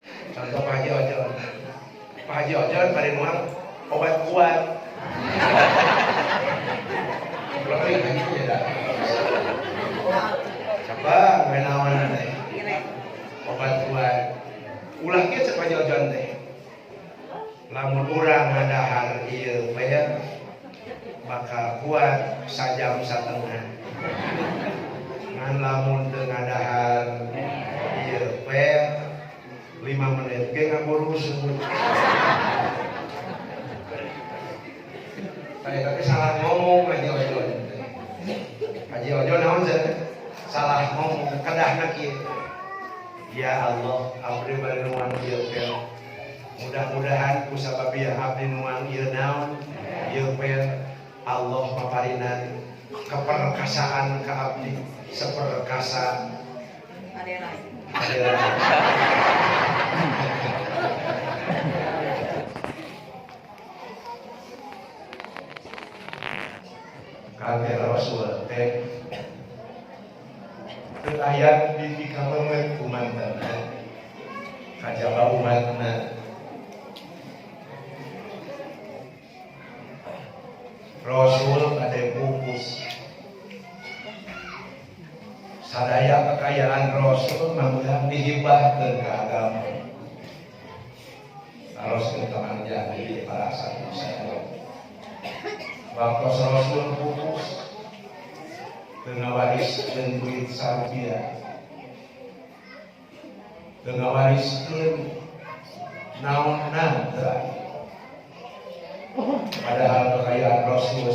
Contoh Pak Haji Ojon. Pak Haji Ojon pada nuang obat kuat. Berapa yang haji ya dah? Coba menawan teh. Obat kuat. Ulah kieu Pak Haji Ojon teh. Lamun urang ngadahar ieu bae bakal kuat sajam satengah. Ngan lamun teu ngadahar ieu bae 5 menit ge ngaburu usut. Tapi salah ngomong Haji Ojon. Haji Ojon naon sih? Salah ngomong kadahna kieu. Ya Allah, abdi bari nuang ieu teh. Mudah-mudahan ku sababiah abdi nuang ieu naon? Ieu teh Allah maparinan keperkasaan ka abdi saperkasa Adela. Kage Rasul teh teu aya di kamemet umatna kajaba umatna Rasul ada bungkus sadaya kekayaan Rasul mangga dihibahkeun ka agama harus keterangan jadi para satu saya waktu Rasul bungkus dengan waris dan duit sarupiah dengan waris dan naon-naon terakhir padahal kekayaan Rasul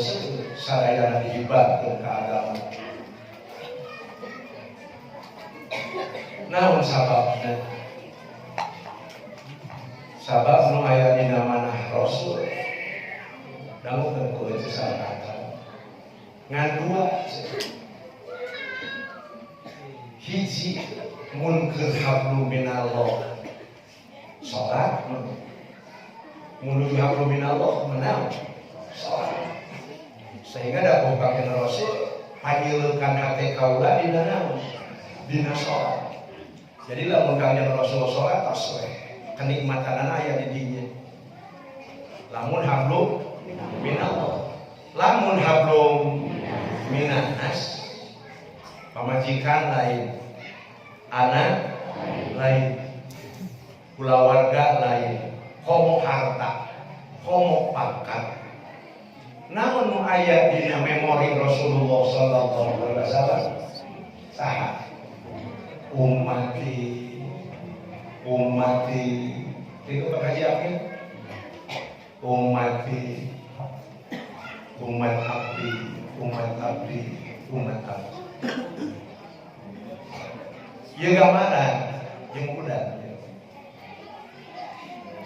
sadaya dihibahkeun ka agama. Naon sababna? Sabab nu aya dina manah Rasul dangukeun ku sesangatan. Ngan dua hiji mun keur hablum minallah salat menuju hablum minallah menang salat sehingga da bokakeun Rasul panyeulekan hate kaula dina naon dina salat. Jadi lamun kanjeng Rasul salat tas we kenikmatan aya di dinya. Lamun hablum minallah, lamun hablum minannas pamajikan lain, anak lain, kulawarga lain, komo harta, komo pangkat. Namun nu aya dina memori Rasulullah sallallahu alaihi wasallam saha ummati itu bakaji apa? Ummati umat abdi ieu gambaran jeung budak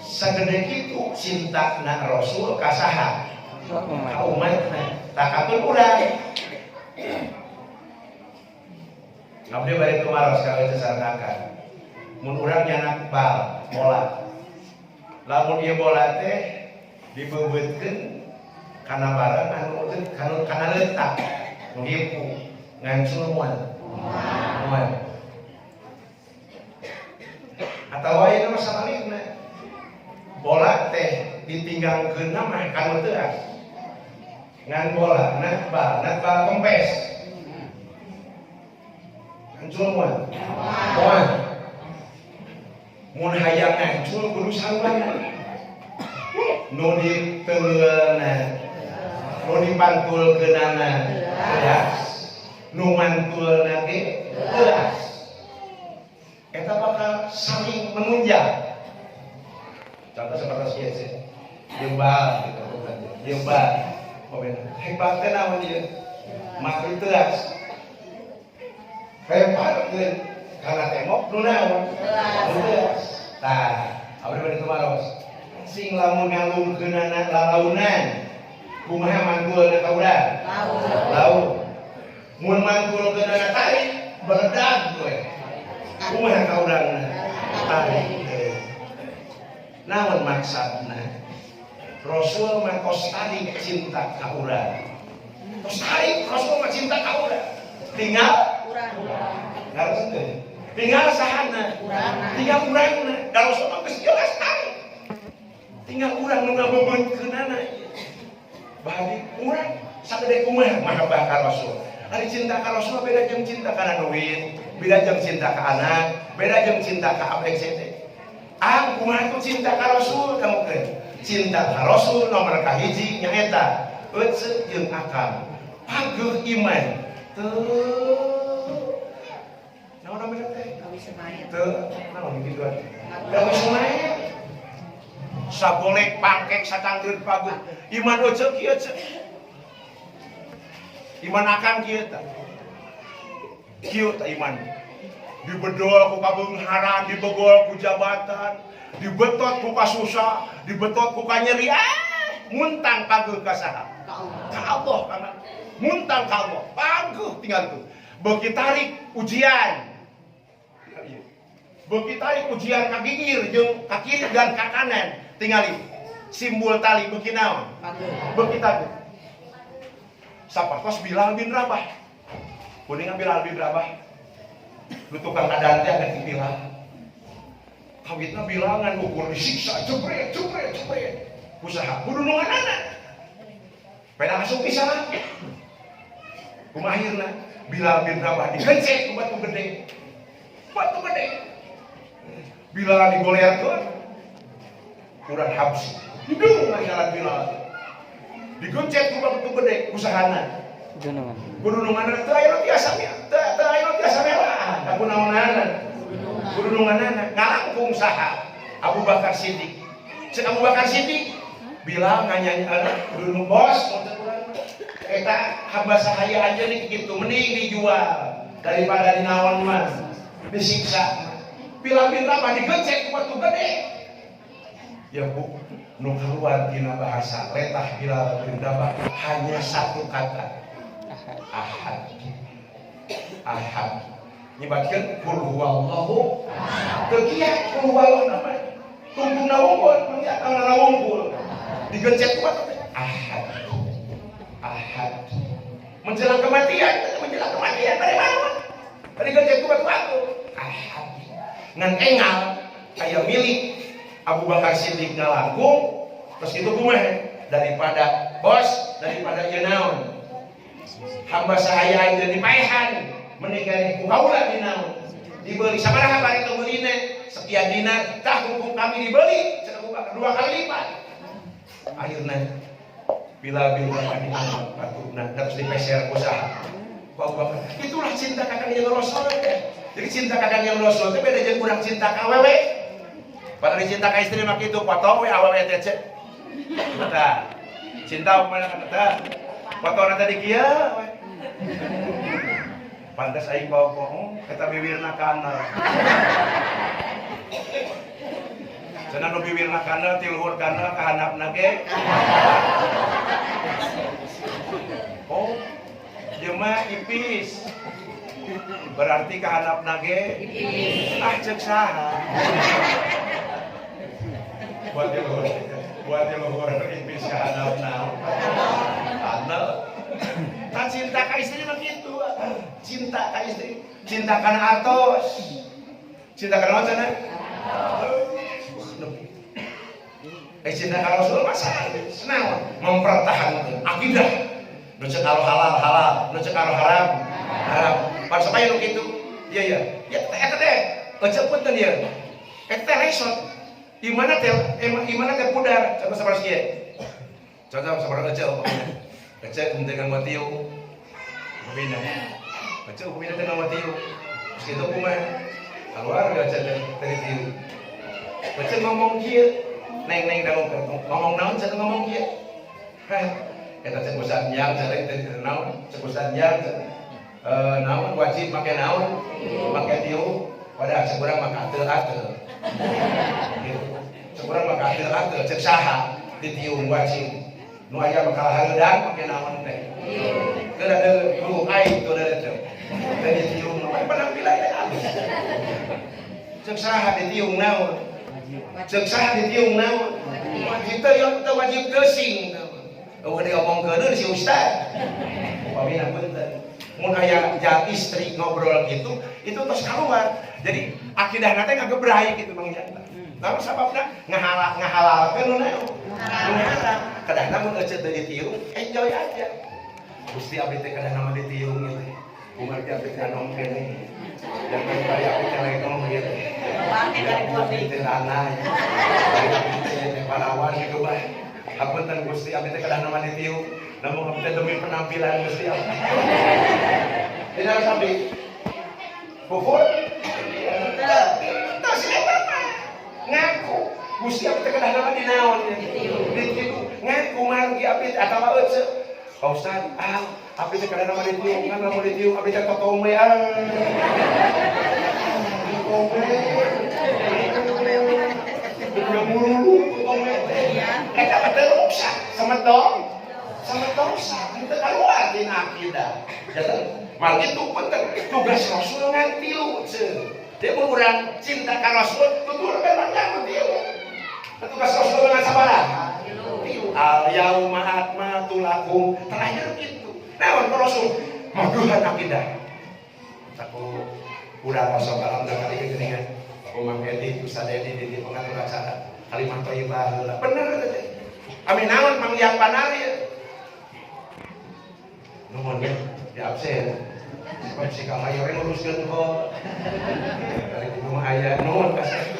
sagede kitu cintana Rasul ka saha ka umatna takatun urang abdi bari tumaros ka sesarnakan mun urang nyanak bal bola lamun ieu bola teh dibeubeutkeun kana barang anu kana letak nu hipu ngan sulmuan moal atawa ieu mah sabalikna bola teh ditinggangkeun mah kana teu ngan bola nak bal kempes ngan sulmuan moal mun hayang ngancul kudu sarwana nu diteulna nu dipantulkeunana beras nu mantulna ge beras eta bakal saling menunjang. Contoh seperti ieu jembal gitu bukan jembal hebatna naon ieu mati beras hebatkeun kana tembok nu naon beras tah abdi bari tumaros sing lamun ngalungkeunana lalaunan kumaha mantulna ka urang laut mun mantulkeunana tarik beredag we kumaha ka urangna tarik naon maksudna Rasul mah kos tarik cinta ka urang kos tarik Rasul mah cinta ka urang tinggal urang ngaroskeun tinggal sahana tinggal urangna Kalau sama geus jelas ae. Tinggal urang nu ngabebeunkeunana. Bagi urang sagede kumaha mahabbah ka Rasul. Ari cinta ka Rasul beda jeung cinta kana duit, beda jeung cinta ka anak, beda jeung cinta ka ABCD. Kumaha tuh cinta ka Rasul kamu ke? Cinta ka Rasul nomor kahiji nyaeta euceut jeung akal. Pageuh iman. Teu. Naon namanya teh? Gawi semaya. Teu, naon gituan. Gawi semaya. Sagolek pangkek satanggeun pageuh. Iman euceut kieu ceuk. Iman akang kieu tah. Kieu tah iman. Dibedol ku kabeungharan, dibegol ku jabatan, dibetot ku kasusah, dibetot ku kanyeri. Muntang pageuh ka saha? Ka Allah kana. Muntang ka Allah. Pageuh tinggal tuh. Beuki tarik ujian. Beuki tarik ujian ka gigir jeung ka kiri dan ka kanan. Tingali simbol tali beuki naon? Beuki tarik. Sapartos Bilal bin Rabah. Kuningan Bilal bin Rabah. Lu tukang adan teh akan Bilal. Kawitna Bilal ngan ukur disiksa, jebret. Usaha kudu nunganana. Peda asup pisan. Kumahirna Bilal bin Rabah digencet ku batu gede. Bilal digolerkeun. Urang habsi. Hidung ngajalan Bilal. Digencet ku batu gede usahana. Kudu nunganana teu aya tiasa mewah. Aku naonana. Kudu nunganana ngalangkung saha? Abu Bakar Siddiq. Cek Abu Bakar Siddiq Bilal nganyanyi kudu nu bos eta hamba sahaya aja nih kitu mending dijual daripada dinaon mah disiksa. Bilal bin Rabah digecek ku batu gede. Ya Bu, nu keluar dina bahasa letah Bilal bin Rabah hanya satu kata. Ahad. Nyebatkeun qul huwallahu ahad. Teu kieu qul huwallahu namanya. Tungtung nawungkul, mangnya nawungkul. Digecek ku batu ahad. Menjelang kematian dari mana? Dari gecek ku batu ahad. Ngan engal aya milik Abu Bakar Siddiq ngalangkung terus itu kumaha daripada ieu naon hamba sahaya aja dipaehan menikah ku kaula dinaon dibeli sabaraha bari teu beulina sekian dina tah hukum kami dibeli cenah Abu Bakar 2 kali lipat. Akhirna Bilal bin Rabah diangkat patutna terus dipeser usaha. Abu Bakar itulah cinta kakang yang Rasul teh. Jadi cinta kakang yang Rasul teh beda jeung urang cinta ka awewe. Padahal cinta ka istri mah kitu potong we awewe teh cek. Tah. Cinta umana tah. Potona tadi kieu we. Pantes aing bohong eta bibirna kana. Cenah nu bibirna kana tilhur kana ka handapna ge. Oh, jema ipis. Berarti ka handapna ge cek saha. Buat tilhur ipis ka handapna. Ana. Tak cinta ka istri mah kitu. Cinta ka istri, cinta kana artos. Cinta kana mana? Cinta ka Rasul mah senang mempertahankan akidah. Nu ceuk halal, nu ceuk haram. Pan supaya nu kitu. Iya. Ya eta teh eceupeuteun ieu. Eta resot. Imana teh pudar, coba sabar kieu. Contoh sabar eceu. Eceu dengan matiu. Bina. Eceu bina dengan matiu. Terus kitu kumaha? Keluarga eceu dari tiu. Eceu ngomong kieu. Neng ngomong naon cenah ngomong kieu. Eta cek usan yang cenah naon? Cek usan yang naon wajib make naon? Make tiu. Pada cek urang maka teu. Cek urang maka teu cek saha ditiung wajib. Nu aya bakal hareudang make naon teh. Teu ada lu ai teu ada teh. Teh ditiung mah penampilan teh alus. Cek saha ditiung naon? Cek saha ditiung naon? Wajib teu wajib keusing. Eueuh diomongkeun si ustad. Upamina punten. Mun aya istri ngobrol gitu, itu terus keluar. Jadi akidah nanti nggak gebrahi gitu Mang Janta. Namun sebabnya ngahalalkeun nu naon? Nu haram. Kadang mun ecet teu ditiung, enjoy aja. Gusti abdi teh kadang nama ditiung gitu. Umar teh abdi teh nong kene. Dan bari abdi teh lagi ngomong gitu. Abdi teh tanah. Abdi teh pahlawan gitu bae. Hapunten Gusti abdi teh kadang nama ditiung. Namun abdi teh demi penampilan Gusti abdi. Tidak sampai kufur. Tas eta ngaku Gusti abdi teh kadang nama dinaon ditiung. Ngaku margi abdi atawa euceuk. Pak Ustaz, abdi teh kadang nama ditiung, kan nama ditiung abdi teh totome Udah mulu totome. Eta mah teu rusak, sama dosa. Itu keluar dina akidah. Jadi mal itu penting tugas Rasul ngan tilu ceun. Dia mun urang cinta ka Rasul, tuturkeun mah tilu. Tugas Rasul ngan sabaraha? Tilu. Al yauma akmaltu lakum. Terakhir gitu. Naon Rasul? Maduhan akidah. Saku urang Rasul alam da kali geuningan. Umam Edi Kusadedi di pengatur acara. Kalimat thayyibah heula. Bener teh. Amin naon Mang Yang Panari. Nuhun ya, di absen. Sebab si Kang Mayor nguruskeun kok. Kali itu mah aya nuhun kasih.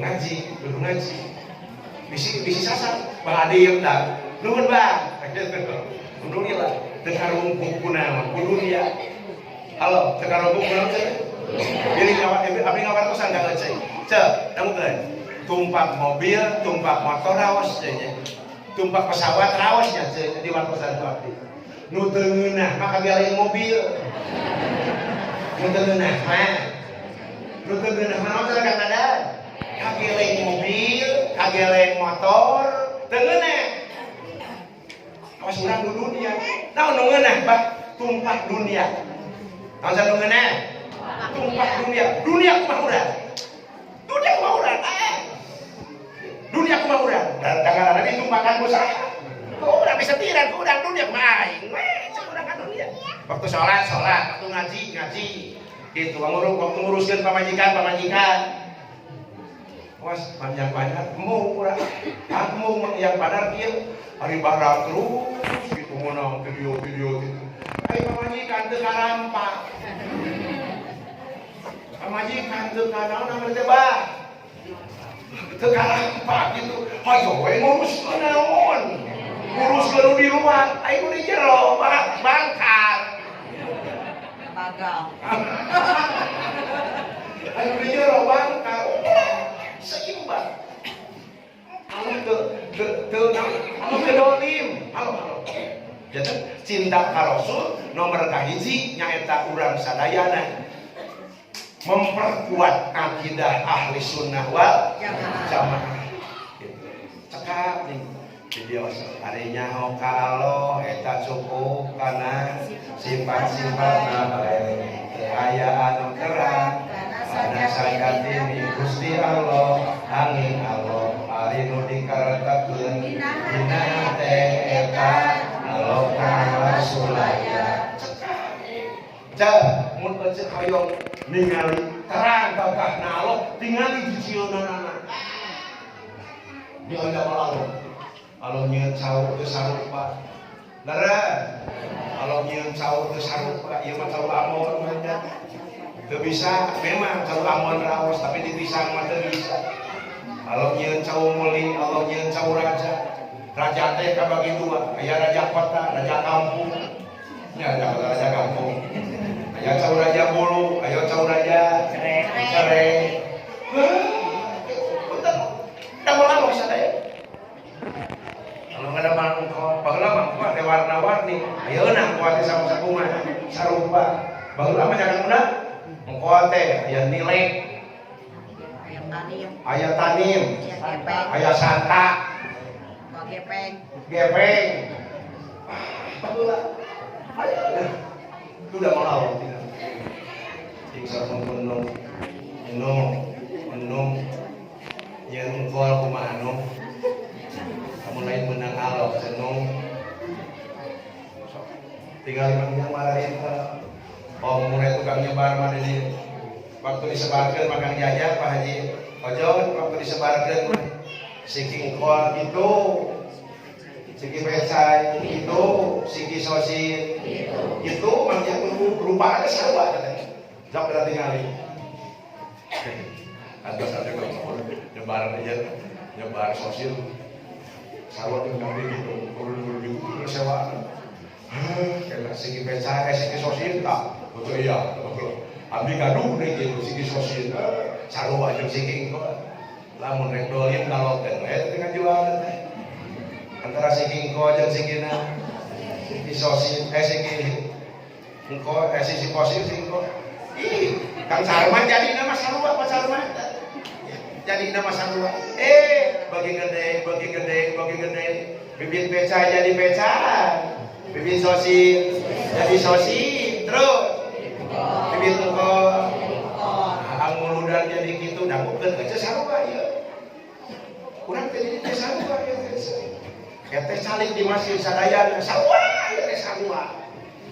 Ngaji, kudu ngaji. Bisi sasar, Bang Adi tah. Nuhun Bang. Kudu lah, teu karungkung kunaon, kudu dia. Halo, teu karungkung kunaon teh? Jadi abdi ngawartosan ka euy. Ceuk, dangukeun. Tumpak mobil, tumpak motor raos nya. Tumpak pesawat raosnya ceuk di wartosan ku abdi. Nu teu ngeunah mah kageleng mobil. Nu teu ngeunah naon cara kata kageleng mobil, kageleng motor, teu ngeunah. Awas urang nu dunia. Naon nu ngeunah, Pak? Tumpak dunia. Naon nu ngeunah? Tumpak dunia. Dunia kumaha urang? Dunia kumaha urang? Dunia kumaha urang? Dangaran tadi tumpakan ku saha? Urang bisa tiran ku urang dunia kumaha aing? Urang ka dunia. Waktu salat, waktu ngaji. Gitu, waktu nguruskeun pamajikan. Was panjang mu urang. Mu yang padar kieu ari barang terus gitu meunang video gitu. Ai pamajikan teu karampa. Pamajikan teu kanaon namanya teh bah. Teu karampa gitu. Hayo we ngurus naon? Ngurus lu di luar, ayo di jero, bangkar. Bagal. Ayo di jero, bangkar. Seimbang. Anu kedolim. Halo. Jadi cinta ka Rasul nomor kahiji nyaeta urang sadayana. Memperkuat akidah ahli sunnah wal jamaah. Cekap nih. Video harinya kalau eta cukup karena sifat-sifatna bae kekayaan terang karena sakat ini Gusti Allah angin Allah ari nu dikaretakeun dina teh eta aloka sulaya mun ecet hoyong ningali terang babahna Allah tingali jijieunana di anda Allah. Kalau nyeun saur teu sarupa. Lara. Kalau nyeun saur teu sarupa, ieu mah saur amon mah. Teu bisa, memang saur amon raos tapi dipisah mah teu bisa. Kalau nyeun saur muli, kalau nyeun saur raja. Raja teh kabagi dua, aya raja kota, raja kampung. Ya, raja kampung. Aya saur raja bulu, aya saur raja cereh. Betul. Damelang sadaya. Kalau nggak ada mangkok, baheula mangkok teh warna-warni. Ayeuna mangkok teh sama sakumaha sarupa. Baheula mah jangan muda. Mangkok teh aya nilai. Aya tanim. Aya santa. Gepeng. Baheula. Ayeuna. Sudah mau tidak. Tinggal menung. Yang mangkok kumaha anu. Kamu lain menang alok senung tinggal yang marahin murid tukang nyebar mah di waktu disebarkan makan jajan Pak Haji Ojon waktu disebarkan Siki Kol itu Siki Pecai itu Siki Sosin itu makanya lupa ada sahabat katanya jauh kita tinggalin ada satu nyebar aja nyebar sosial sahabat yang ngambil gitu urut gitu sewa kena Siki Pecai Siki Sosin tak betul iya betul abdi gaduh deh gitu Siki Sosin sahabat aja Siki Kol lamun rek dolim kalau dengan jualan antara Siki Engko jeung Sikina Sosin Siki Engko Siki Sosin Siki Engko ih Kang Sarman jadi nama sarua Pak Sarman jadi nama sarua bagi gede bibit peca jadi peca bibit Sosin jadi Sosin terus bibit Engko anguludan jadi gitu dagukeun ke sarua ieu urang teh di sarua ya teh salib di masjid sadaya sarua ya teh sarua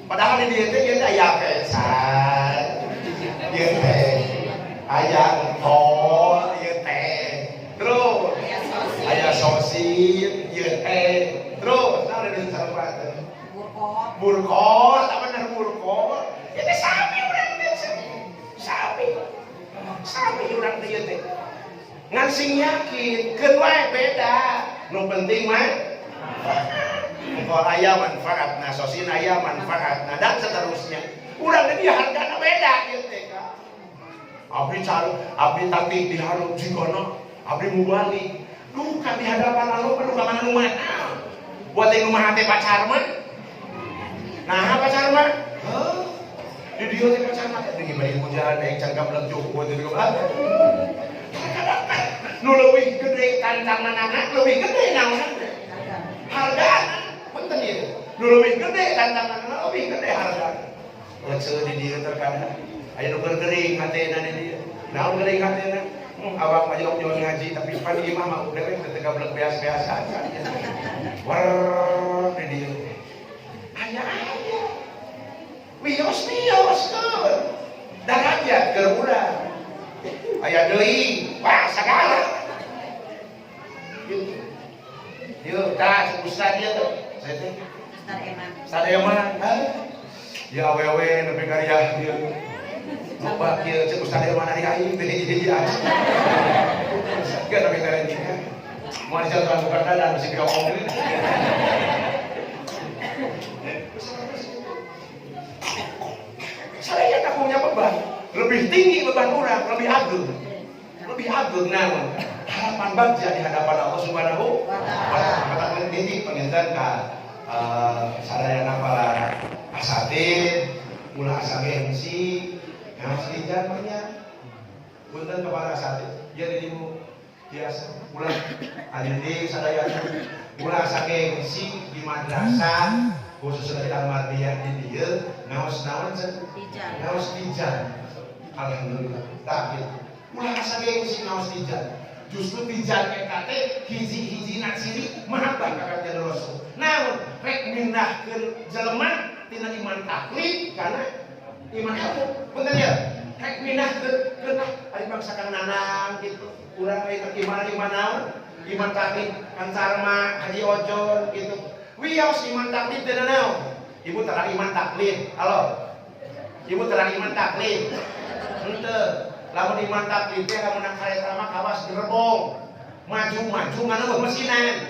padahal di dieu teh ieu aya pesan ieu teh aya engkol ieu teh terus aya sosin ieu teh terus naon di sarua teh burkot apa bener burkot ieu teh sami urang teh sami urang teh ieu teh ngan sing yakin keun wae beda nu penting mah engkau aya manfaatna sosin aya manfaatna dan seterusnya urang dia hargana beda ieu teh abdi calu abdi taktik diharup jikono abdi mubalik duh ka di hadapan Allah penuh ka mana nu mana buat yang rumah teh pacar mah nah pacar mah di dieu teh pacar mah teh diberi pujian yang cangkap leujuk buat itu nu leuwih gede tantanganna leuwih gede naon harga punten ieu nu leuwih gede tantanganna leuwih gede harga leuceuh di dieu terkadang aya nu gering hatena di dieu naon gering hatena awak mah jauh-jauh ngaji tapi pan ieu mah mau dewe teu gablek beas-beas aja wer di dieu aya wios keun darajat keur urang aya deui wah sagala yuk tas ustad dia tuh saya teh Ustad Eman ya awewe nepi karya dia loba kieu cek Ustad Eman ari aing teh hiji aja geus nepi karya dia moal dicontohan bukan dadan mesti diomong deui saya tak punya beban lebih tinggi beban orang lebih agung naon harapan bagja di hadapan Allah Subhanahu wa taala. Kata titik penginten ka sadayana para asatid, mula asage MC, ngaos lijan nya. Punten kepada asatid, ieu didimu biasa ulah hadirin sadayana mula asage MC di madrasah khusus sedang mardiah di dieu ngaos naon cenah? Ngaos lijan. Alhamdulillah. Takdir. Mula asage MC ngaos lijan. Justru pijan eta teh hiji-hijina ciri mahabbah ka kanjeng Rasul. Namun rek mindahkeun jelema tina iman taklid kana iman ilmu. Bener ya? Rek mindahkeun ari bangsa Kang Nanang gitu. Urang aya iman naon? Iman taklid Kang Sarma, Haji Ojon gitu. Wios iman taklid teh naon? Ibu terang iman taklid. Halo. Ibu terang iman taklid. Henteu. Lamun iman taklid teh lamun kareta mah kawas gerbong. Maju ngana eueuh mesinan.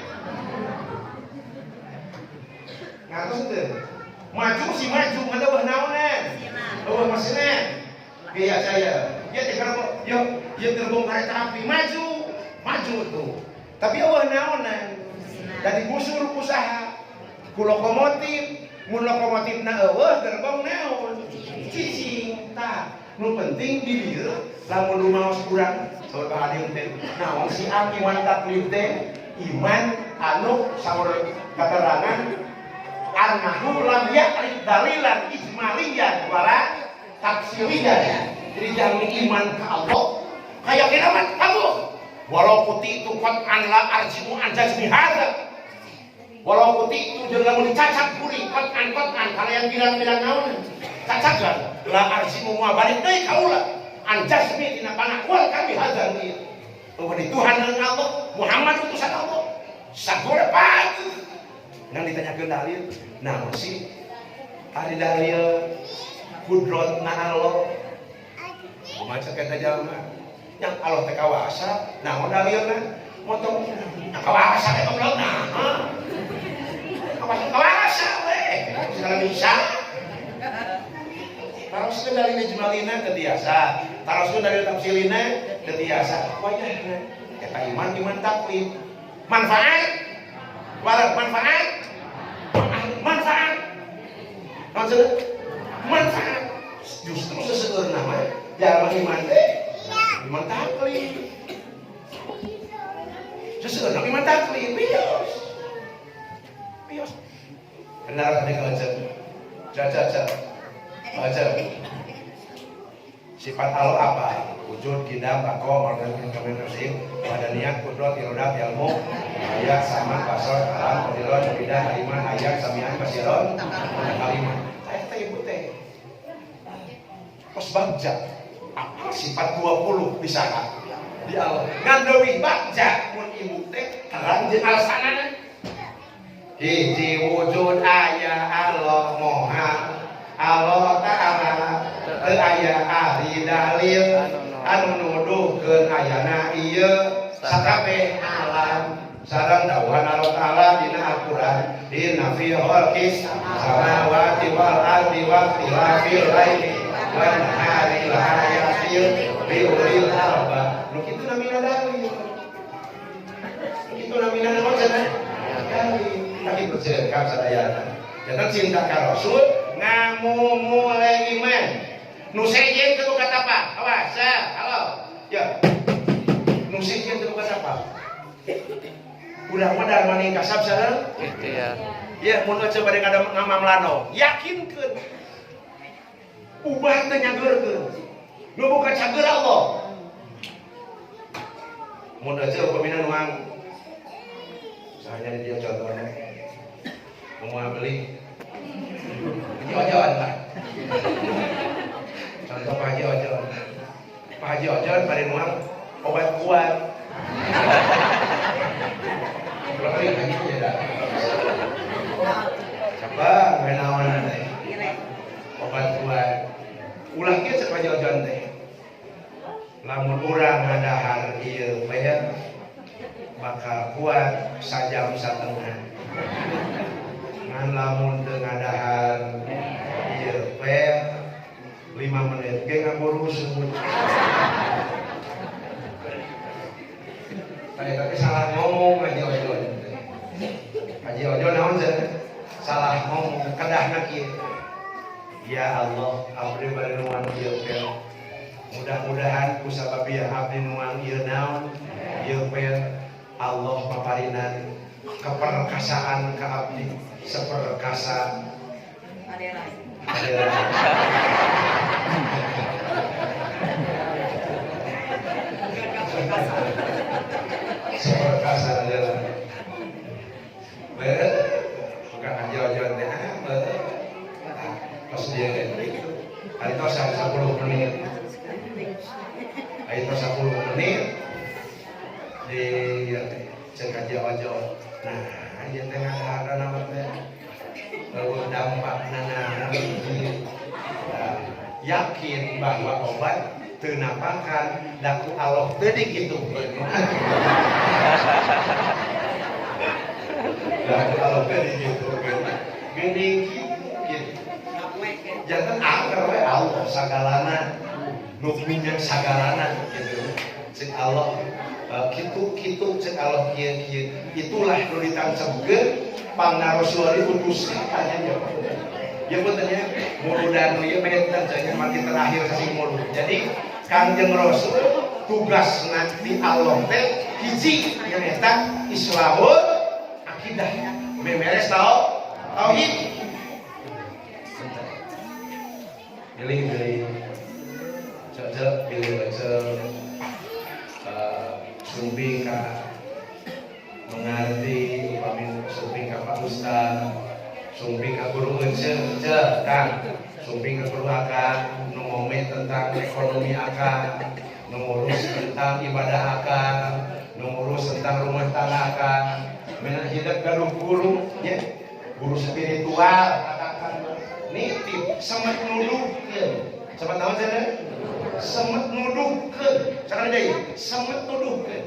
Ngartos teu? Maju ngana eueuh naonan? Eueuh mesinan. Iya saya. Ya teh gerbong, yo gerbong kareta api maju tuh. Tapi eueuh naonan? Jadi busur usaha. Ku lokomotif, mun lokomotifna eueuh gerbong naon? Cicing tah. Nu penting di dieu lamun rumaos urang saur hadir teh naon si iman taklid teh iman anu saur katerangan annahu lam yaqrid dalilan ijmaliyan wala tafsiriyan. Jadi jangan iman ke Allah kayak kiraman kamu walau putih itu qad an la arjimu an jazmi hadza Walau putih itu jeung lamun dicacak kuring kotan kalau yang bilang-bilang naon cacakan lah arsimu moal balik deui ka ulah anjasmi dina panak wal kami hazan ieu bahwa Tuhan dan Allah Muhammad utusan Allah sagora pagi ngan ditanyakeun dalil naon sih ari dalil kudrotna Allah kumaha kata jalma yang Allah teh kawasa naon dalilna motong kawasa teh goblokna kawasa we segala bisa taroskeun dari ijmalina ketiasa taroskeun dari tafsilina ketiasa wajahna eta iman taklid manfaat walau manfaat maksudnya manfaat justru seseueurna mah jalma iman teh iman taklid seseueurna iman taklid bios benar tadi kalau caca sifat Allah apa? Wujud, kidam, bako, organ, komunikasi, wadaniyah, kudrot, irodat, ilmu, ayat, sama, basor, alam, kodiron, bidah, haliman, ayat, samian, basiron, kalimat. Saya ibu teh. Pas bagja, apa sifat 20 di sana? Di Allah. Ngandewi bagja, mun ibu teh, terang jeung alasanana. Hiji wujud ayah Allah moha Allah Ta'ala teu aya ahli dalil anu nuduhkeun ayana ieu sakabeh alam sareng dawuhan Allah Ta'ala dina Al-Qur'an inna fi khalqis samawati wal ardi wa ikhtilafil laili wan nahari la ayatin li ulil albab nu kitu namina dalil kitu namina naon cenah dalil tapi berjengkak sadayana jangan cinta ka Rasul ngamumule iman nu sejen teu kata apa awas halo ya nu sejen teu kata apa urang mah darmani kasab sareng ikhtiar ya mun coba bade ngamam lano yakinkeun ubah teh nyageurkeun nu bukan cager Allah mun aja upamina nuang misalnya dia contohnya mau beli ojon lah contoh Pak Haji Ojon pada nuang obat kuat berapa yang haji ya dah siapa menawan teh obat kuat ulangnya Pak Haji Ojon teh lamun urang ngadahar ieu bayar bakal kuat sajam satengah ngan lamun teu ngadahar ieu pel 5 menit ge ngaburu semut. Tapi salah ngomong Haji Ojon. Haji Ojon naon cenah? Salah ngomong kedahna kieu. Ya Allah, abdi bari nuan ieu pel. Mudah-mudahan ku sababiah abdi nuan ieu naon? Ieu pel Allah paparinan keperkasaan ka abdi seperkasa Adera. Seperkasa adalah bukan Haji Ojon teh pas dia gitu hari itu 10 menit hari itu 10 menit di cek Haji Ojon nah aja tengah ada nama teh lalu dampak nana yakin bahwa obat teu napakan daku Allah tadi gitu daku Allah tadi gitu gini gitu jangan angker we Allah sagalana nu minyak sagalana gitu cek Allah kitu cek Allah kieu itulah nu ditansebkeun pangna Rasulullah diutus katanya ya betulnya muludan ieu medan jangan mati terakhir sing mulud jadi Kangjeng Rasul tugas nanti Allah teh hiji yang eta Islamul akidah memeres tauhid pilih cocok pilih baca sumbing ka mengerti upamin sumbing ka Pak Ustaz sumping ka guru enceu Kang sumping ka guru akan ngomongin tentang ekonomi akan ngurus tentang ibadah akan ngurus tentang rumah tangga akan mena hidup gaduh guru ya guru spiritual katakan nitip semet nuduhkeun semet naon cenah semet nuduhkeun sakana deui semet nuduhkeun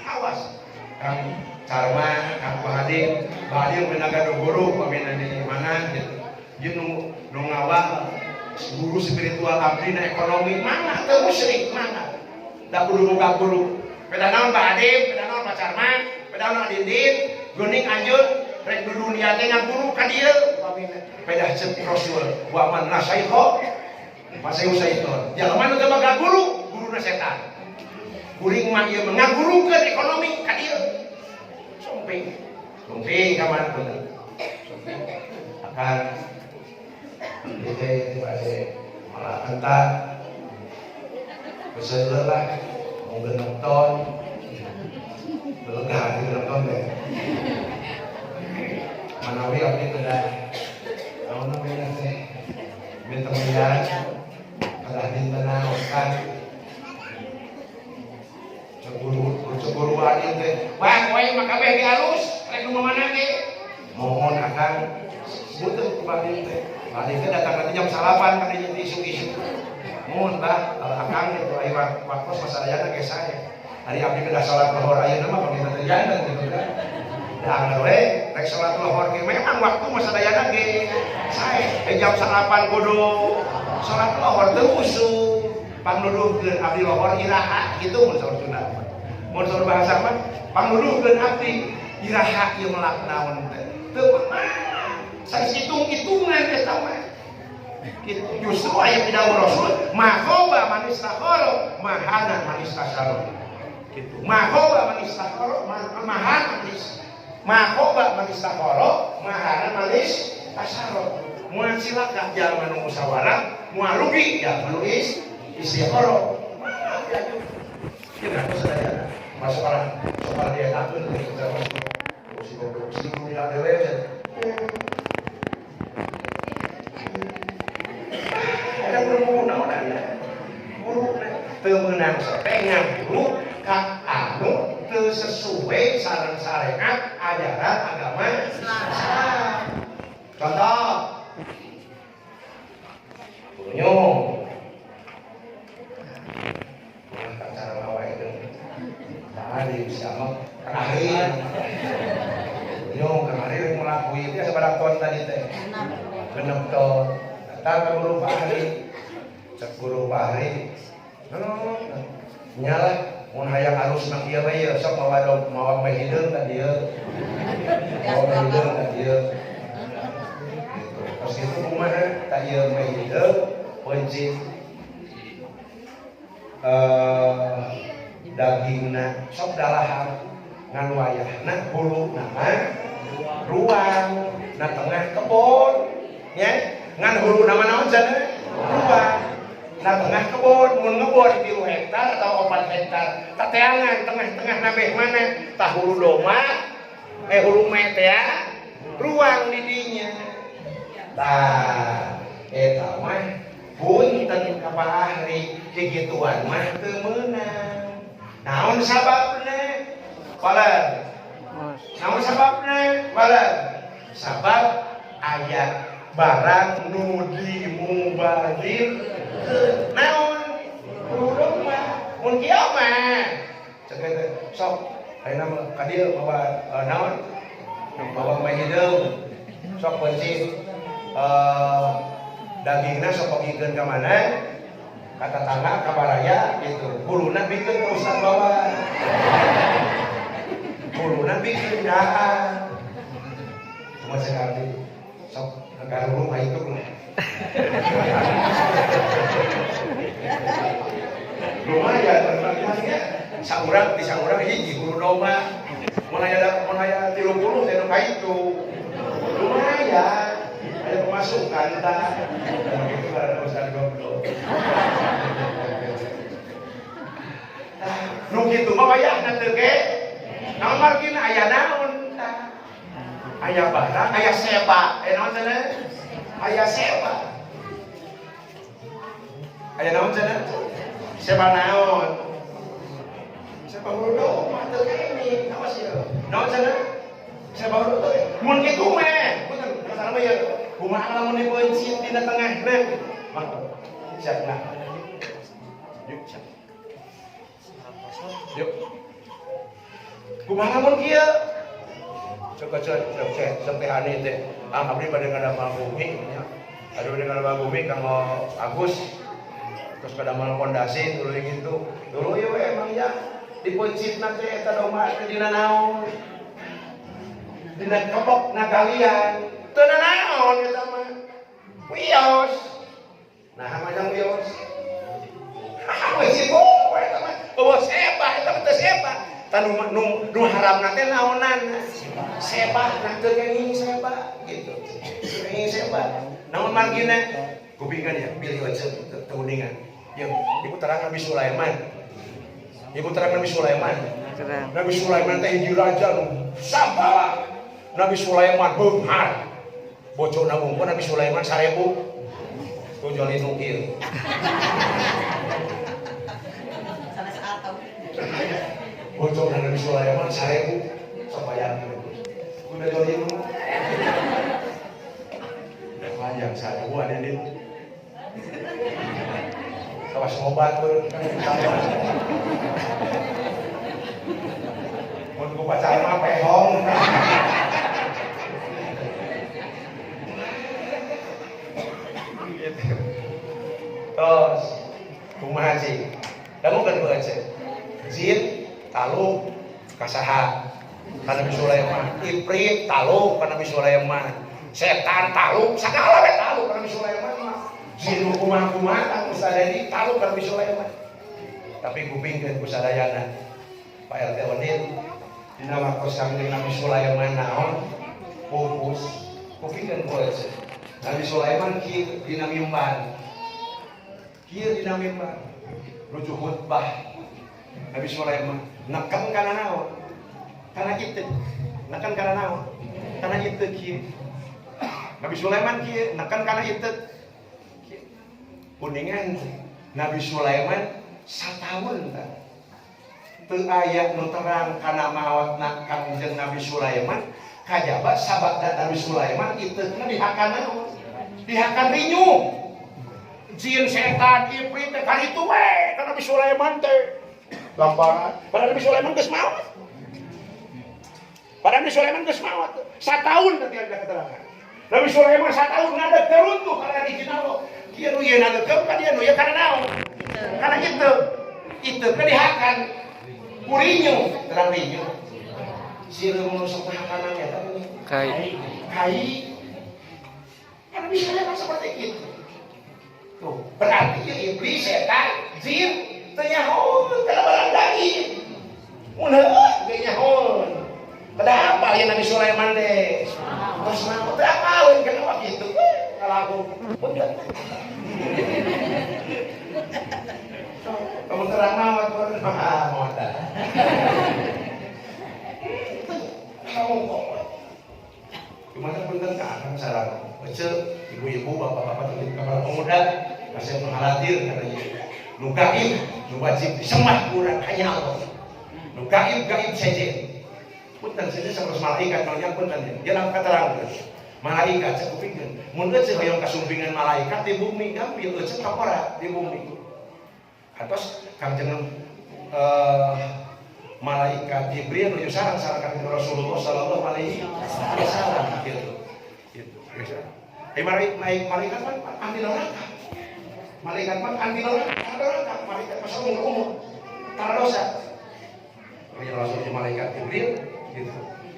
awas Kang Carma Kang Bahadim mena gaduh guru pamina di mana gitu ieu nu ngawal guru spiritual abdi na ekonomi mana teu musyrik mana da kudu boga guru peda naon Pak Adim peda naon Pak Carma peda naon Dindin geuning anjeun rek du dunia teh ngaguru ka dieu peda ceuk Rasul wa man nasaikho masih usaiton jalma nu teu boga guru guruna setan kuring mah ieu ngagurukeun ekonomi ka dieu sumping ka mana bener akan jadi malah entar besar lah mau genep ton belegah di genep ton deh manawi abdi tidak mau namanya teh minta miliar kalah dintana okan cemburu adi teh wah kowe mah kabeh ge alus rek nu mana ge mohon akan butuh kembali teh Badi teh datang nanti jam 8 kan isu-isu. Mun tah akang itu aya waktu masadayana ge sae. Hari abdi kedah salat lohor ayeuna mah pangita teh janten gitu kan. Da we rek salat lohor ge memang waktu masadayana ge sae. Jam 8 kudu salat lohor teu usuh. Pangnuduhkeun abdi lohor iraha kitu mun saur Sunda. Mun saur bahasa mah pangnuduhkeun abdi iraha ieu melak naon teh. Teu saya hitung-hitungan kita mah justru ayat di dalam Rasul mahoba manis takhoro mahana manis tasaro gitu mahoba manis takhoro mahana manis mahoba manis takhoro mahana manis tasaro mua silaka jangan musyawarah mua rugi ya menulis istiqoro kita sadaya masuk orang soal dia takut kita masuk si dunia dewe ada guru naonana guru teu meunang sepengan guru ka anu teu sesuai sareng syariat ajaran agama Islam. Contoh bunyo cara bawa itu tadi bisa mah kemarin bunyo kemarin melakui itu sebarang ton tadi teh genep ton datang ke guru Fahri cek guru Fahri nyala mun hayang arus nang ieu we ieu sok mawa hideung ka dieu mawa hideung ka dieu terus itu kumaha ta ieu hideung pencit dagingna sok dalahan ngan wayahna huluna ruang na tengah kebon nya ngan hulu nama naon cenah ruang na tengah kebon mun ngebon 3 hektar atau 4 hektar tateangan tengah-tengah nabeh mana tah hulu doma hulu metea ruang di dinya tah eta mah punten ka Pak Ahri kikituan mah teu meunang naon sababna balen naon sababna balen sabab aya barang nu dimubadir naon urang mah mun kieu mah ceuk sok ayeuna mah ka dieu bawa naon bawa hideung sok pencit dagingna sok pagikeun ka mana ka tetangga ka baraya gitu kuluna bikeun ka ustad bawa kuluna bikeun daan cuma sekali sok negara rumah itu lumayan berbagiannya saurang di saurang hiji guru domba mun aya 30 teh ka itu lumayan ada pemasukan tah begitu ada usaha goblok nu kitu mah wayahna teu ge naon margina aya naon tah Aya barang, aya seba. Aya naon cenah? Aya seba. Aya naon cenah? Seba naon? Seba huruf mah teu kene, awas ya. Naon cenah? Seba huruf teh. Mun kitu mah, punten kasana mah ya. Kumaha lamun dipencit dina tengahna? Mah siapna. Yuk, siap. Yuk. Kumaha lamun kieu? Cek teh ane teh. Abdi bade ngadamel bumi nya. Adu bade ngadamel bumi Kang Agus. Terus kadamel pondasi tuluy gitu. Tuluy we emang ya dipencitna teh eta domba teh dina naon? Dina kebokna kalian. Teu naon eta mah. Wios. Nah, macam wios. Wes ibu, eta mah. Oh, seba, eta mah teu seba. Tanu nu haramna teh naonan? Seba, nah teu kenging seba gitu. Kenging seba. Naon margina? Kupingkan ya, pilih aja teuningan. Yuk, ibu terang Nabi Sulaiman. Ibu terang Nabi Sulaiman. Nabi Sulaiman teh hiji raja nu sabala. Nabi Sulaiman beunghar. Bocona bungkul Nabi Sulaiman 1000. Tujuan itu kieu. Salah saatau. Bocona Nabi Sulaiman 1000 supaya udah jolin. Panjang 1000 ada di. Kawas obat pun. Mun ku pacar mah pehong. Terus kumaha sih? Kamu kan baca jin taluk kasaha ka Nabi Sulaiman, ifrit taluk ka Nabi Sulaiman, setan taluk sagala we taluk ka Nabi Sulaiman mah. Jin kumaha-kumaha kang Ustadani taluk ka Nabi Sulaiman. Tapi kupingkeun ku sadayana Pak RT Odin dina waktos Kangjeng Nabi Sulaiman naon? Pupus. Kupingkeun ku Nabi Sulaiman kieu dina mimbar. Kieu dina mimbar. Rujuk khutbah. Nabi Sulaiman nekan kana naon? Kana kitu. Nekan kana naon? Kana kitu kieu. Nabi Sulaiman kieu nekan kana kitu. Kuningan Nabi Sulaiman sataun tah. Teu aya nu terang kana maotna Kangjeng Nabi Sulaiman. Kajaba sabada Nabi Sulaiman iteuna dihakan naon? Dihakan rinyu. Jin setan ifrit teh karitu we ka Nabi Sulaiman teh. Gambaran. Padahal Nabi Sulaiman geus maot. Padahal Nabi Sulaiman geus maot. Sataun teh ada keterangan. Nabi Sulaiman sataun ngadeg teruntuh kana di Jinalo. Kieu nu ieu ngadeg ka dia nu ieu kana naon? Kana kitu. Itu ke dihakan. Kurinyu, terang rinyu. Sieun menusuk hakanna eta Kai. Kan bisa memang seperti itu. Tuh, berarti ya iblis, setan, jin, ternyahon, kena barang daging. Munah, gak nyahon. Kenapa ya Nabi Sulaiman deh? Terus mau terapalin, kenapa gitu? Kalau aku, bener. Kamu terang mawat, mawat. Kamu kok. Gimana bener kan saran? Baca ibu-ibu, bapak-bapak, kepala pemuda masih menghadir katanya. Nu gaib, nu wajib disembah kurang hanya Allah. Nu gaib saja. Punten saja sama malaikat yang punten dia dalam keterangan. Malaikat saya kupingkeun. Mun teu hoyong kasumpingan malaikat di bumi gampil teu kapora di bumi. Atos Kangjeng malaikat Jibril nuju sareng Kanjeng Rasulullah sallallahu alaihi wasallam gitu. Malaikat mah anti neraka. Malaikat mah anti neraka. Malaikat mah umur tara dosa. Kanjeng Rasul malaikat Jibril gitu.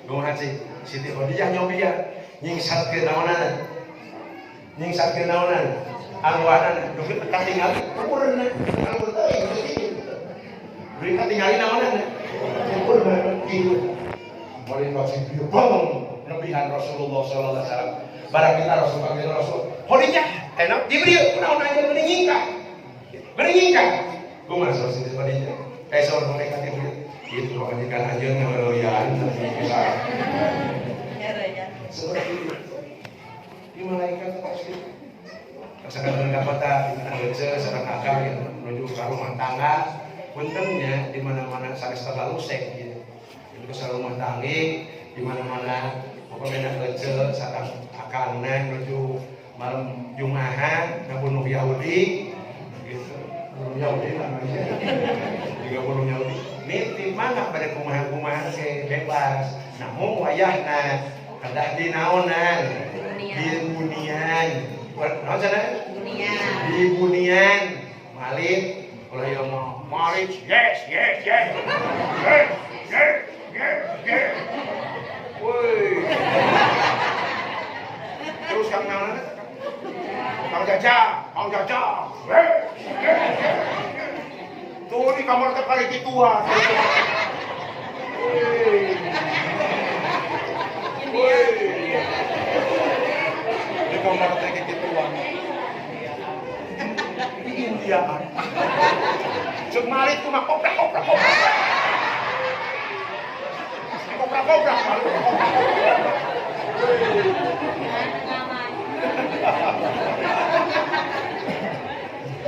Nuhun Siti Khadijah nyobian nyingsatkeun naonan. Nyingsatkeun naonan? Arwahan dugi katingali umurna. Kalau teuing beri katingali naonan? Umurna gitu. Malaikat Jibril bangun nebihan Rasulullah sallallahu alaihi wasallam. Barang kita Rasul Khadijah enak Jibril kunaon aja mending nyingkang. Kumaha Siti Khadijah? Saur malaikat Jibril. Itu majikan anjeun ngeureuyaan bisa. Ya. seperti itu. Di malaikat pasti. Sekarang dapatan di mana kerja, sekarang akal yang menuju ke rumah tangga, untungnya di mana-mana saya selalu sek gitu. Itu ke rumah tangga, di mana-mana pokoknya kerja, sekarang akalnya menuju malam Jumahan, nabunuh Yahudi, gitu. Bunuh Yahudi namanya, juga bunuh Yahudi. Ini mana pada kumahan-kumahan ke bebas, namun wayahna kadah di naonan, di bunian. Naon sana? Bunian. Di bunian, malib. Kalau yang mau malib, yes. Woi. Terus kang naon? Kang Jajang. Tuh di kamar terkali gituan. Woi. Di kamar terkali gituan. Di India. Cek malit tuh mah koprak.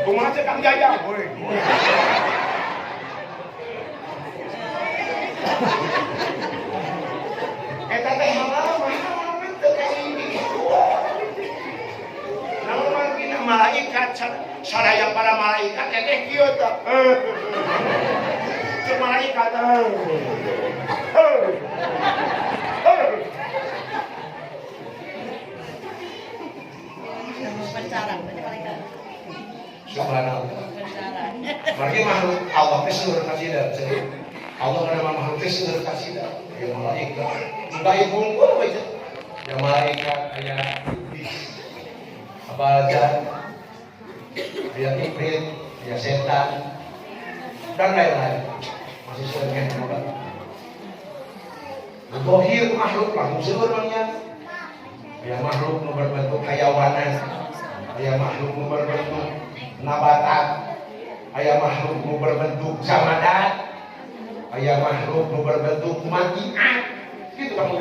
Kumaha cek Kang Jajang, woi. Eta teh mahal teu kayak ini. Namun mangkina malaikat saraya para malaikat teh kieu teh. Cek malaikat. Pencaran, malaikat. Subhanallah. Pencaran. Berarti makhluk Allah teh seueur kasida. Allah nama makhluk teh seueur kasida. Ya malaikat, baik bungkul aja. Ya malaikat aya iblis. Abadan. Ya iblis, ya setan. Dan lain-lain. Masih seueur kan Allah. Zahir makhluk langsung seueur banyak. Ya makhluk nu berbentuk hayawanan. Ya makhluk nu berbentuk nabatan, aya makhluk nu berbentuk jamadat, aya makhluk nu berbentuk matian, gitu kamu.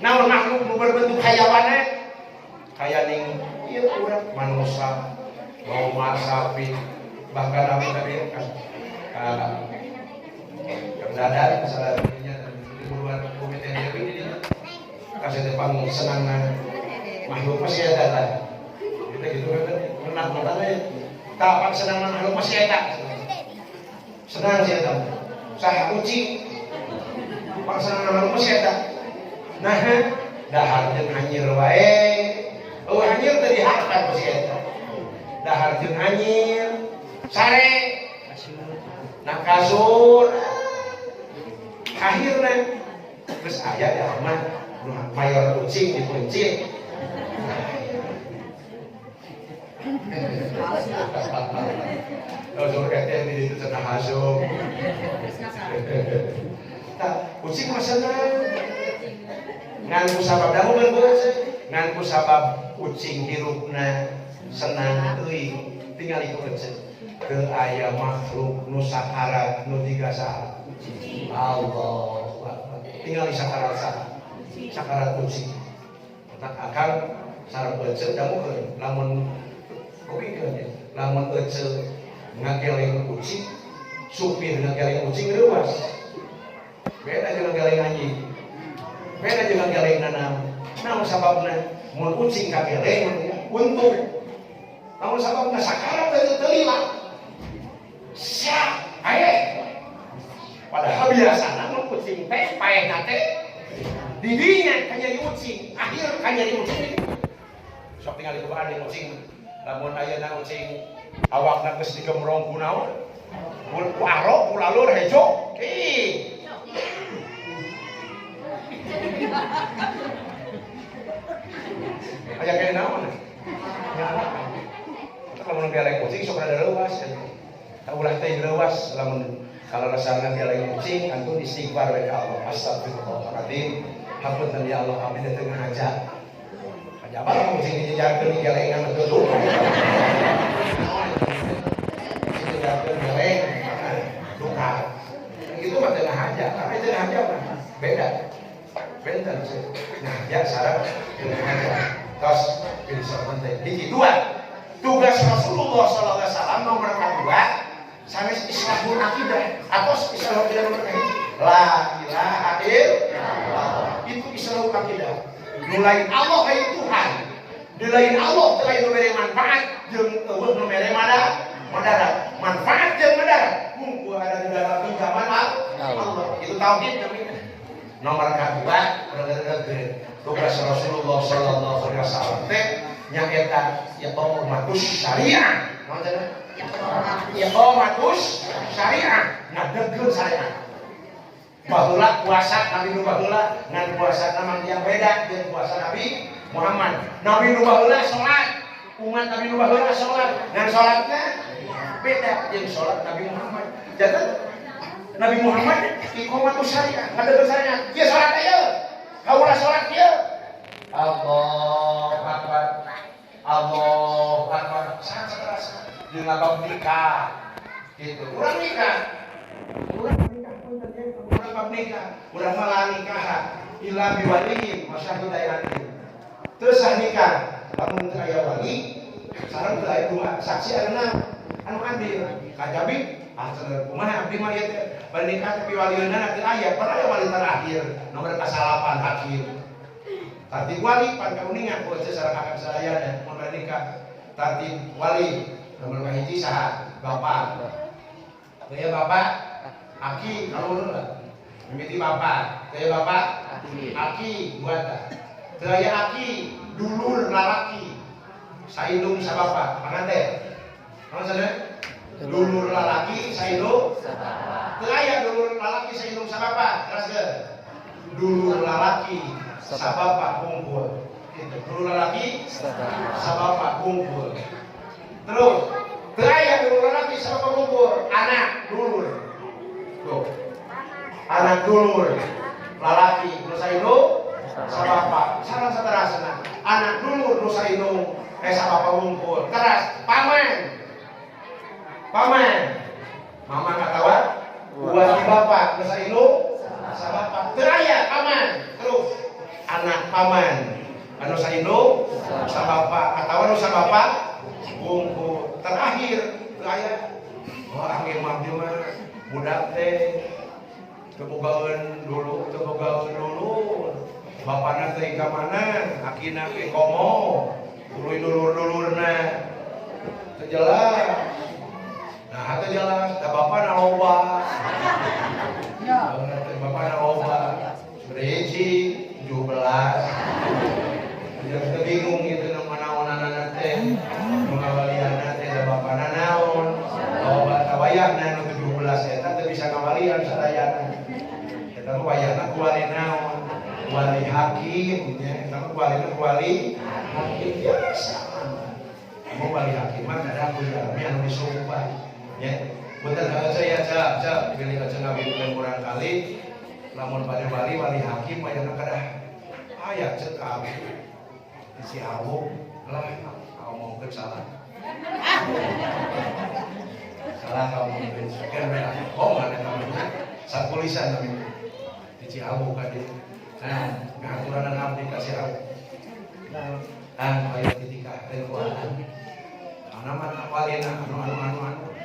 Namun makhluk nu berbentuk hayawanan, kaya ning ieu urang manusia, lomba sapi, bahkan apa tadi kan dadar misalnya di bulan bumi teh ini kasih tepang senangna makhluk masih ada lah. Kita gitu kan menang ya. Kapan senang makhluk masih ada. Senang sih ada. Saya uji. Pak senang makhluk masih ada. Nah, dahar jeung hanyir wae. Oh hanyir tadi harta masih ada. Dahar jeung hanyir. Sare. Nah kasur. Akhirnya terus aya ya mah mayor kucing dikunci. Oh, surga teh di situ cenah hasum. Tah, kucing mah senang. Ngan ku sabab dahulu beus, ngan ku sabab kucing hirupna senang teuing tinggal itu ece. Teu aya makhluk nu sakarat nu digasa. Allah. Tinggal sakarat sakarat kucing. Tak akan sareng ece damukeun lamun oke kan ya, lamun ece ngageleng kucing, supir ngageleng kucing leuwas. Beda jeung ngageleng anjing. Beda jeung ngageleng nanam. Namun sababna mun kucing kageleng untung. Namun sababna sakarat teu lila. Sia, aye. Padahal biasana mun kucing teh paehna teh didinya ka nyari kucing, akhir ka nyari kucing. Sok tinggal di bawah kucing. Lamun ayeuna ucing awakna geus digemrong ku naon? Ku arok, ku lalur hejo. Ih. Aya kene naon? Ya. Lamun dialek kucing sok rada leuwas. Tak ulah teh leuwas lamun kalarasanna dialek kucing antu istighfar we ka Allah. Astagfirullahaladzim. Hapunten ya Allah, abdi teu ngahajat. Jabat kucing dijejarkeun galengan betul. Dijejarkeun galeng, duka. Itu mah tengah aja, tapi tengah aja mah beda. benten sih. Nah, ya sarang tos pilih sebentar. Hiji dua. Tugas Rasulullah sallallahu alaihi wasallam nomor kedua sanes islahul akidah atau islahul akidah nomor hiji. La ilaha illallah. Itu islahul akidah. Nulain Allah kayak Tuhan. Dilain Allah telain memberi manfaat jeung eueuh nu mere madarat. Manfaat jeung madarat. Mungku ada di dalam pinjaman Allah. Itu tauhid namanya. Nomor kedua, tugas Rasulullah sallallahu alaihi wasallam teh nyaeta iqamatus syariah. Iqamatus syariah, ngadegkeun syariat. Baheula puasa Nabi nu baheula ngan puasa namang yang beda jeung puasa Nabi Muhammad. Nabi nu baheula salat, umat Nabi nu baheula salat, ngan salatna beda jeung salat Nabi Muhammad. Jadi Nabi Muhammad iqamatus syariah, ngadegkeun syariat. Ieu salat aya. Kaula salat ieu. Allahu Akbar. Allahu Akbar. Sanes jeung ngabab nikah. Gitu. Urang nikah. Urang nikah, urang malah nikah. Ila biwalihi masyhadu dairatin. Terus nikah, lamun teu aya wali, sareng teu aya dua saksi anu adil. Kajabi cenah kumaha abdi mah ieu teh bari nikah tapi walieuna teu aya, pernah aya wali terakhir nomor kasalapan hakim. Tartib wali pan kauningan ku sareng kakak sadayana mun bari nikah. Tartib wali nomor kahiji saha? Bapak. Teu aya bapak, aki kalur lah. Mimiti bapak, teu aya bapak, aki buata. Teu aya aki, dulur lalaki. Saindung sabapa, panganten. Naon cenah? Dulur lalaki saindung sabapa. Teu aya dulur lalaki saindung sabapa, teraskeun. Dulur lalaki sabapa kumpul. Kitu. Dulur lalaki sabapa kumpul. Terus teu aya dulur lalaki sabapa kumpul, anak dulur. Tuh. Anak dulur lalaki nu saindung sabapa. Sareng saterasna. Anak dulur nu saindung sabapa kumpul. Teras paman. Paman, mama katawa, buat bapak, nusa indung, sabapa, teraya paman, terus anak paman, nusa indung, sabapa, katawa nusa bapak, bungku, terakhir teraya, angin mabdi mah, budak teh, tebogaeun dulu, bapana teh ka mana, akina ke komo, tuluy dulur-dulurna, teu jelas. Nah, itu jelas, da bapak na loba. Ya. Bapak na loba. Berhiji 17. Jadi bingung itu nama naon-naon teh. Ngawalianna teh da bapak na naon. Loba tawayahna nu 17 eta teh bisa ngawalian sadayana. Eta mah wayahna ku wali naon? Wali hakim nya. Eta mah wali hakim biasa. Mau wali hakim mah kada kudu anu disumpah. Ya, betul kalau saya cak pilih aja ngawin kurang kali, lamun pada wali hakim banyak kada ayat cekap si awu lah ngomong ke salah kau mungkin sekian merah ada namanya sakulisan namanya di Ciawu kadi ngaturan abdi kasih awu ayat titika kuatan nama walina anu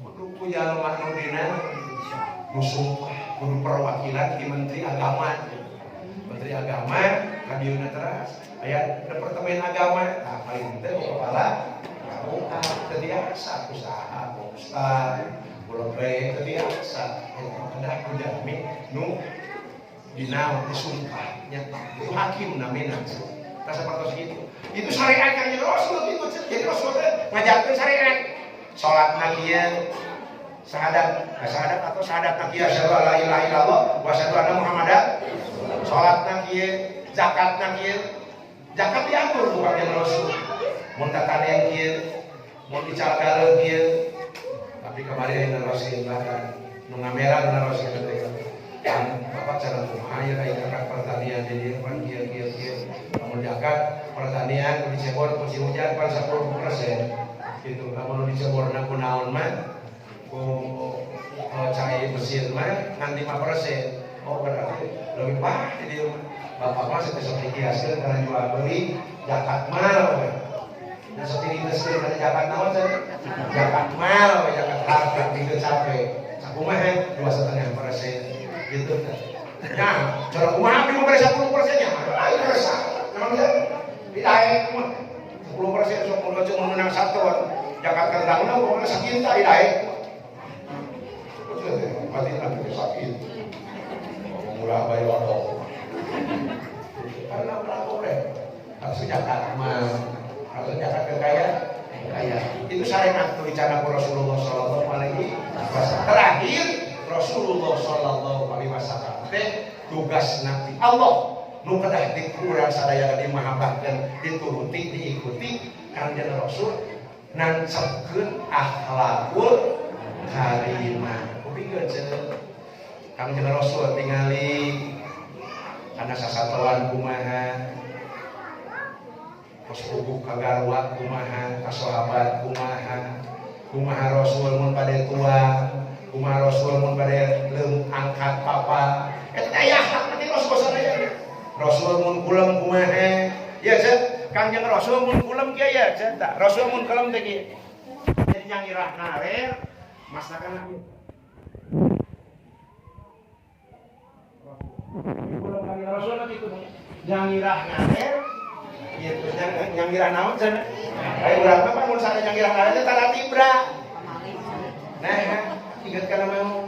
kudu jalma anu dina nusumpah kudu perwakilan di Menteri Agama kadieuna teras aya Departemen Agama paling teh kepala KUA teu biasa usaha ustaz bulog-bulog teu biasa eta ku jami nu dina disumpah nya itu hakim namina sapertos gitu itu syariat kanjeng Rasul itu jadi Rasul ngajarkeun syariat salatna kieu syahadat atau syahadat kieu asyhadu alla ilaha illallah wa asyhadu anna muhammadan salatna kieu zakatna kieu zakat diatur ku kanjeng Rasul mun tatanean kieu mun dicalgaleun kieu tapi kemarin dina Rasul bahkan nu ngamerah dina Rasul teh kan bapak cara kumaha ya kayak pertanian di dieu pan kieu namun zakat pertanian di Cebor musim hujan pan 10%. Gitu, kalau di Ceborna kunaon mah, ku cai mesin mah ngan 5%. Oh berarti lebih parah di dia. Bapak mah besok dikiaskeun karena jual beli zakat mal. Nah seperti itu sendiri karena zakat naon saja. Zakat mal, zakat harta tidak sampai. Sakumaha 2,5% gitu kan. Nah, cara kumaha 10%-nya. Ayo resah. Namanya dinaik mah 10% sok mau menang satu. Zakat kendangna pokoknya sakinta dinaik. Mati nanti sakit. Murah bayar waduh. Karena boleh. Harus zakat mah. Harus zakat kekayaan. Itu syariat tulisan Rasulullah sallallahu alaihi wasallam. Terakhir Rasulullah sallallahu alaihi wasallam tugas Nabi Allah nu kedah dikurang sadaya dimahabatkeun dituruti diikuti kanjeng Rasul nansepkeun akhlakul karimah. Kupikeun cenah kanjeng Rasul tingali kana sasatoan kumaha Rasul kagarwa kumaha kasahabat kumaha Rasul mun bade tua kumaha Rasul mun bade leung angkat papa eta aya hak nanti Rasul sadaya Rasul mun kulem kumaha ya cet kanjeng Rasul mun kulem kieu ya cet Rasul mun kulem teh kieu jadi yang irah narer masakan ieu kulem kanjeng Rasul nanti itu yang irah narer gitu yang irah naon cenah aya urang mah mun sare yang irah narer teh tara tibra nah ingat kana mau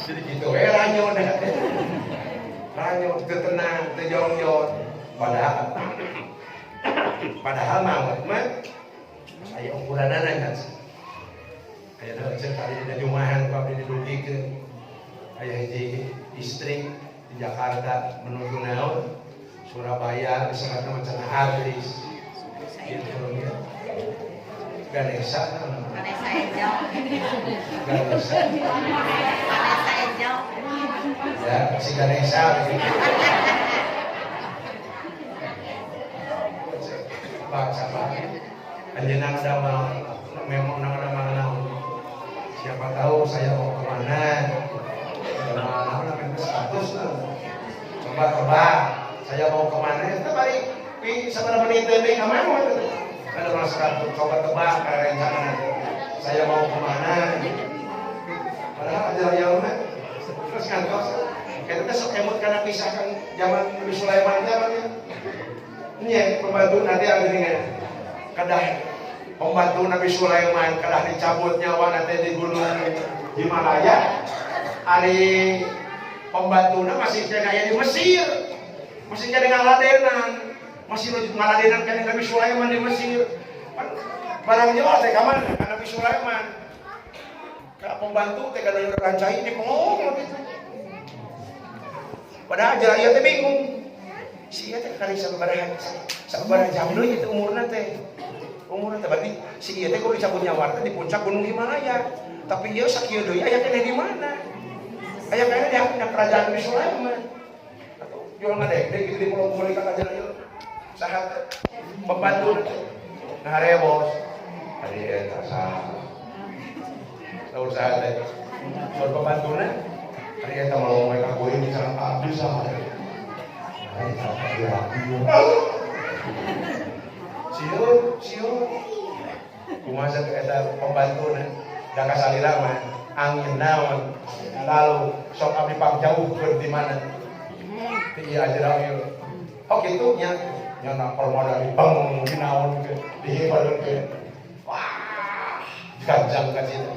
jadi gitu ranyo dah ranyo teu tenang teu jongjon padahal maut mah aya ukuranana kan aya cek tadi di jumahan kau didugikeun aya hiji istri di Jakarta menuju naon Surabaya disebutna macam habis gitu ya Ganesha ya si Ganesha gitu baca anjeunna ada memang ada mana siapa tahu saya mau kemana namanya status coba saya mau kemana itu balik sebenarnya menit deui ka mana ada masyarakat coba tebak karena rencana saya mau kemana padahal ada yang terus ngantos kita sok emot karena pisahkan zaman Nabi Sulaiman zamannya ini ya pembantu nanti ada dengan kedah pembantu Nabi Sulaiman kedah dicabut nyawa nanti di gunung Himalaya hari pembantunya masih kayak di Mesir masih jadi ngaladenan masih ngaladenan kayak Nabi Sulaiman di Mesir barang nyawa teh kaman Nabi Sulaiman ka pembantu teh kada rancai di pengong gitu padahal aja teh bingung si ieu teh kali sabaraha jam deui itu umurna teh berarti si ieu teh kudu dicabut nyawa teh di puncak gunung Himalaya tapi ieu sakieu deui aya keneh di mana aya keneh di kerajaan Nabi Sulaiman atau jual ngadek gitu di pulau Bali ka aja ieu sahat pembantu nah bos hari eta saur sahat teh saur pembantuna hari eta mau mereka kuring di sareng abdi saha siun kumaha eta pembantuna da kasalira mah angin naon lalu sok abdi pangjauhkeun di mana teh ieu ajaran ieu oh kitu nya nyana permoda di bang dinaon ke dihibareun ke wah ganjang ka situ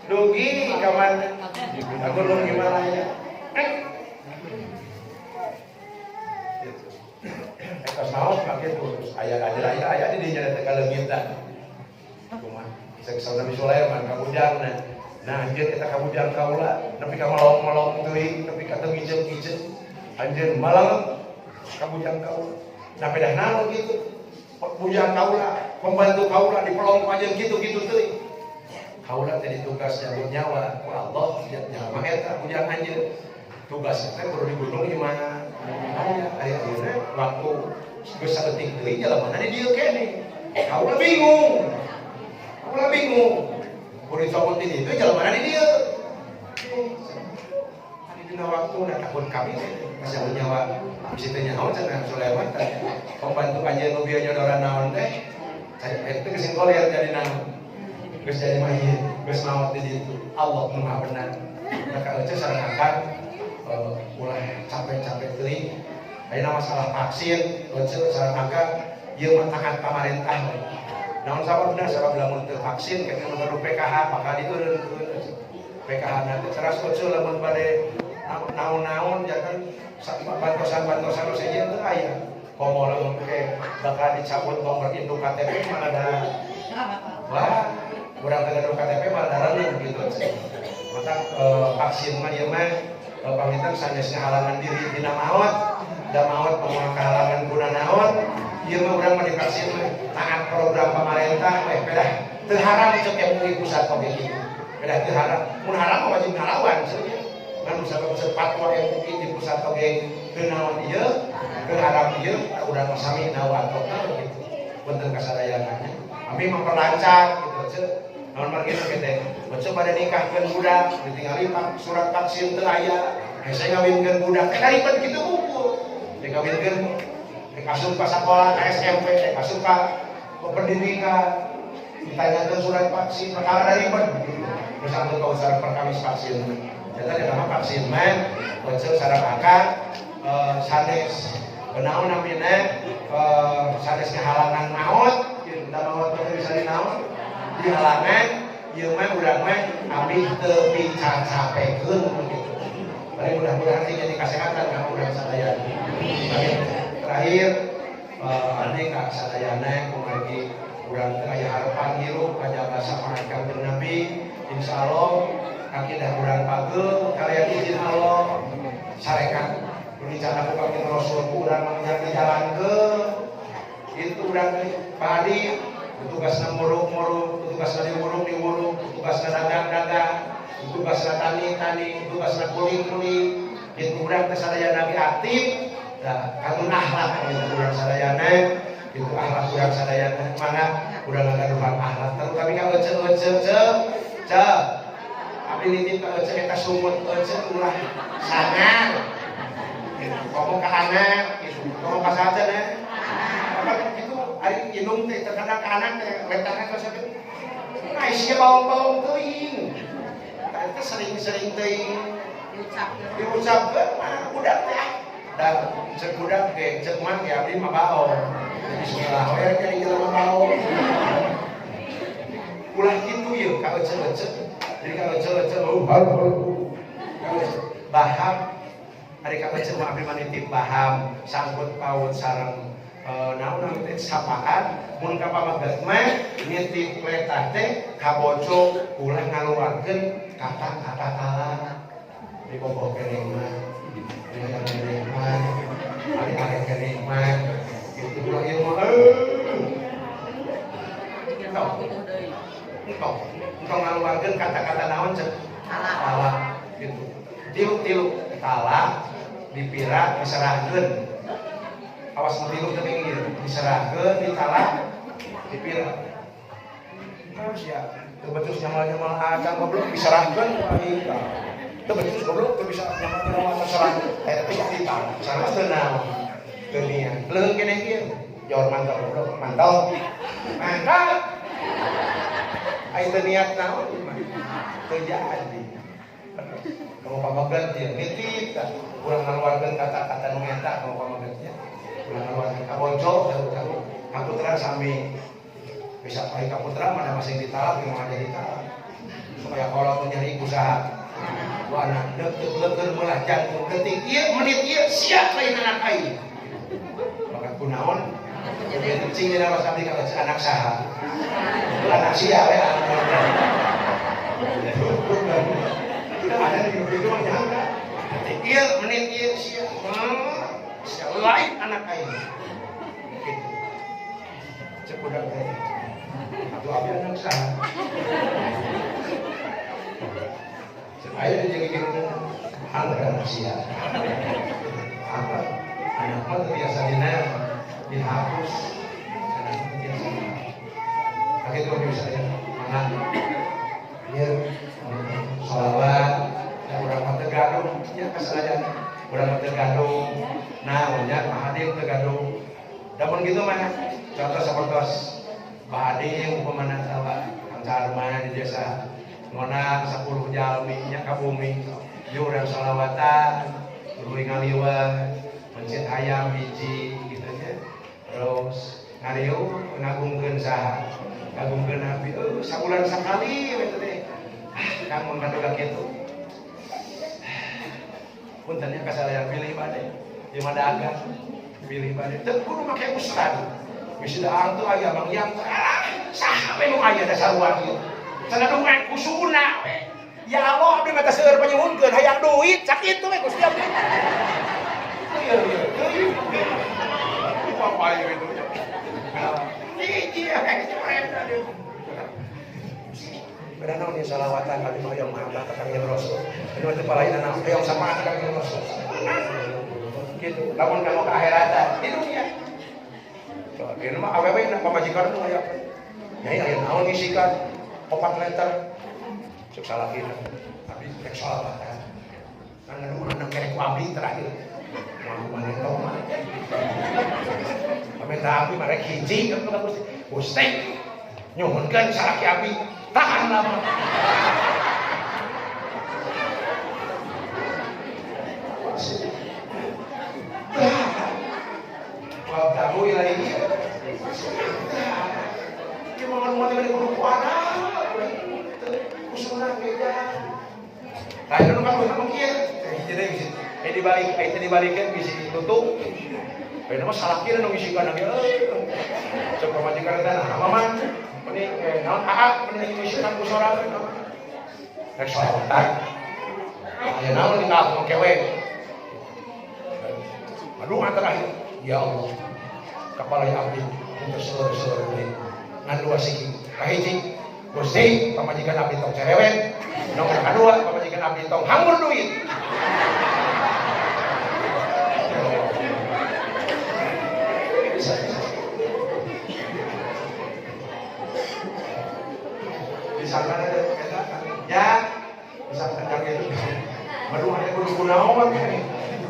dugi ka mana ka gunung Himalaya eta saos make terus aya di dinya teh kaleungitan kumaha seksa Nabi Sulaiman kabujangna nah anjeun eta kabujang kaula nepi ka melong-melong teuing nepi ka teu ngijeung-ngijeung anjeun malang kabujang kaula nah pedah naon gitu bujang kaula pembantu kaula dipelong panjeun kitu-kitu teuing kaula teh ditugas nyabut nyawa ku Allah nyawa eta bujang anjeun tugasna teh kudu di gunung Himalaya aya ieu waktu geus saeutik deui jalemana di dieu keneh kaula bingung kudu dicopot di dieu jalemana di dieu dina waktu na takun kami asa nyawa bisa tanya naon cenah Sulaiman teh pembantu anjeun nu bieu nyodoran naon teh eta geus koler jadi naon geus jadi mayit geus maot di ditu Allah nu Maha benar maka eueuh sareng akan ulah capek-capek teuing ayeuna masalah vaksin eueuh sareng akan ieu mah taat pamarentah naon sababna sabab lamun teu vaksin kena nu PKH bakal dieureun PKH nanti teras eueuh lamun bade naon-naon jangan bantosan-bantosan nu sejen teu aya komo lamun ke bakal dicabut nomor induk KTP mana ada wah urang teu induk KTP mah dareun gitu maka vaksin mah ieu mah pamitan sanes ngahalangan diri dina maot da maot moal kahalangan guna naon ieu mah urang mah divaksin mah taat program pamarentah we pedah teu haram cek MUI pusat oge kitu pedah teu haram mun haram mah wajib ngalawan sebenarnya anu sabab fatwa MUI di pusat oge teu naon ieu teu haram ieu urang mah sami nawatona gitu punten kasadayana kami memperlancar gitu cek naon margi teh bocah pada nikahkeun budak ditingali surat vaksin teu aya hese ngawinkeun budak teh ribet kitu buku dikawinkeun dikasup ka sakola ka SMP dikasup ka pendidikan ditanyakeun surat vaksin perkara ribet terus anggeun ka usaha perkawis vaksin eta nama vaksin mah bocah sareng akan sanes naon namina sanes ngahalangan maot da maot teh bisa dinaon dihalangan ieu mah urang mah abdi teu picacapekeun gitu. Bari mudah-mudahan sih jadi kesehatan ka urang sadayana. Terakhir ane ka sadayana kumaha urang teu aya harapan hirup kajaga sapanahan Kanjeng Nabi insyaallah akidah urang pageuh kalian izin Allah sarekat rencana ku Kanjeng Rasul urang mah dijalankeun itu urang padi tugasna muruk-muruk, tugasna diuruk-diuruk, tugasna dagang-dagang, tugasna tani-tani, tugasna kuling-kuling. Itu urang teh sadayana ge aktif. Da katun akhlak anu urang sadayana, itu akhlak urang sadayana mana urang ngagaduhan akhlak. Terutama ka eueuh ceu. Abdi nitip ka eueuh eta sumut eueuh ulah sangar. Ngomong ka anak, gitu. Ngomong ka sahaja gitu ari indung teh terkadang anak teh letakna ka sakitu nah sia bawang-bawang teuing eta sering-sering teuing diucapkeun mah budak teh da cek budak ge cek man ge abdi mah baol bismillah we jadi jelema baol ulah kitu yeuh ka eueuh-eueuh jadi ka eueuh baham ari ka eueuh mah abdi manitip baham sangkut paut sareng naon teh sapaan mun ka pamagat mah nitip letah teh kaboco ulah ngaluarkeun kata-kata kala diboboh keneh mah keneh mah ari keneh mah kitu ulah ieu mah engkau ngaluarkeun kata-kata naon cek kala gitu tilu-tilu kala dipira diserahkeun awas matilu teh pinggir diserahkeun ditala dipira terus ya teu becus nyamal-nyamal acan goblok diserahkeun ka ika teu becus goblok teu bisa nyamal-nyamal serah eta teh ditala sareng teu naon teu niat leung keneh kieu jor mantap goblok mantap ai teu niat naon teu jadi kamu pamagat ieu nitip tah urang ngaluarkeun kata-kata nu eta kamu pamagat ieu urang kabojo jauh-jauh kaputra sami bisa pakai kaputra mana masih ditalak yang ada ditalak supaya kalau nyari usaha gua anak deket melah jantung ketik ieu menit ieu siap lain anak aing bakat kunaon jadi cing dina was abdi ka anak saha anak sia we ada di video nyangka ketik ieu menit ieu siap lain anak aing gitu cek budak teh atuh abdi anak saha cek aya jeung kieu anak anak sia apa anak mah biasa dihapus anak mah biasa kaget kok bisa ya mana ieu shalawat da urang mah teu gaduh nya kasalayan urang teu gaduh. Nah, nya Pak Hadim teu gaduh. Da mun kitu mah contoh sapertos Pak Hadim upamana sawa Kang Sarman di desa ngonang 10 jalmi nya ka bumi. Ieu urang salawatan, tuluy ngaliwat, mencit hayam hiji gitu nya. Terus ngarieu ngagungkeun saha? Ngagungkeun Nabi sabulan sakali we teh. Kang mun kaduga kitu. Punten nya kasalayan pilih bade. Ieu mah dagang pilih bade. Teu kudu make ustad. Wisuda angtu aya Bang Yang saha we nu aya da sarua kieu. Sanadungan kusuna we. Ya Allah, abdi mah teh seueur panyuhunkeun hayang duit, sakit tuh we Gusti abdi. Iya. Apa ieu itu? Hiji coret tadi. Beda naon ieu salawatan kali hoyong mahabbah ka Kangjeng Rasul. Anu teu palaina naon hoyong sapaat ka Kangjeng Rasul. Gitu, lamun kana ka akhiratan di dunia. So, ieu mah awewe na pamajikan nu aya. Nyai aya naon ngisikan 4 meter. Cuk salah kieu. Tapi rek salawatan. Kan anu anak kerek abdi terakhir. Mana tau mah. Pamen abdi mah rek hiji kan Gusti. Gusti nyuhunkeun salaki abdi tahan lama. Wah, tahu ya ini. Dia mau dari grup warna. Usulan beda. Tadi nu kan mungkin. Jadi dibalikin bisa ditutup. Ini mah salah kira nu ngisikan lagi. Coba majikan eta nah Maman. Ini naon AA ini ngisikan ku sorang. Rek salawatan. Aya naon di kampung kewe. Aduh terakhir. Ya Allah. Kepala abdi untuk seluruh ini. Ngan dua siki. Kahiji Gusti pamajikan abdi tong cerewet. Nomor kedua pamajikan abdi tong hanggur duit. Misalkan ada ya, misalkan ada itu, baru ada kudu kunaon ini,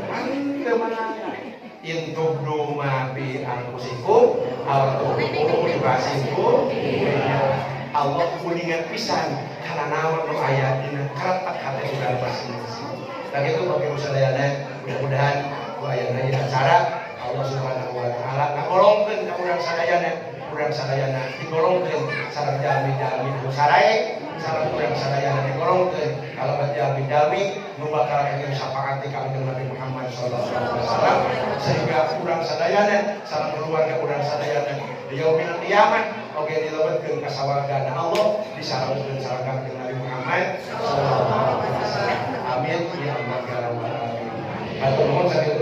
anda mana? Intub duma bi angkusikum, al-tuhu dibasikum. Allah kuningan pisan karena nawan nu aya dina karatak hate udah masing-masing. Dan itu bagi sadayana mudah-mudahan ku aya di acara Allah Subhanahu wa taala ngagolongkeun ka urang sadayana digolongkeun sareng jalmi-jalmi nu sarae sareng urang sadayana digolongkeun kalabat jalmi-jalmi nu bakal engge syafaat ka Nabi Muhammad sallallahu alaihi wasallam sehingga urang sadayana sareng keluarga urang sadayana di yaumil qiyamah oge dilebetkeun ka sawargana Allah disarengkeun sareng Kanjeng Nabi Muhammad sallallahu alaihi wasallam. Amin ya Allah ya rabbal alamin. Hatur nuhun sakitu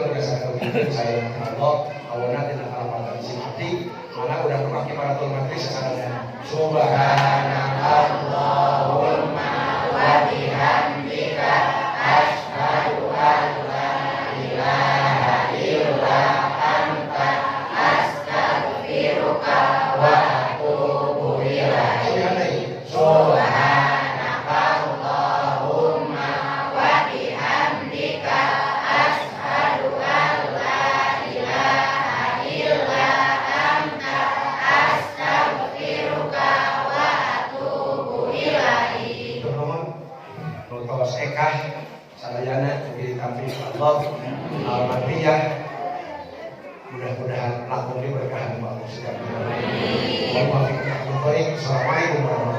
saya Allah awana tina kalapatan simati mana udah mengaki para majelis sekarang subhanallahumma wa bihamdika asyhadu an la ilaha illa anta astaghfiruka wa atubu ilaik. Subhanallahumma wa bihamdika asyhadu an la ilaha illa anta astaghfiruka wa atubu ilaik. Nutos ekah sadayana ditampi Allah al-madiyah. Mudah-mudahan lakon ini berkah Allah. Assalamualaikum warahmatullahi wabarakatuh.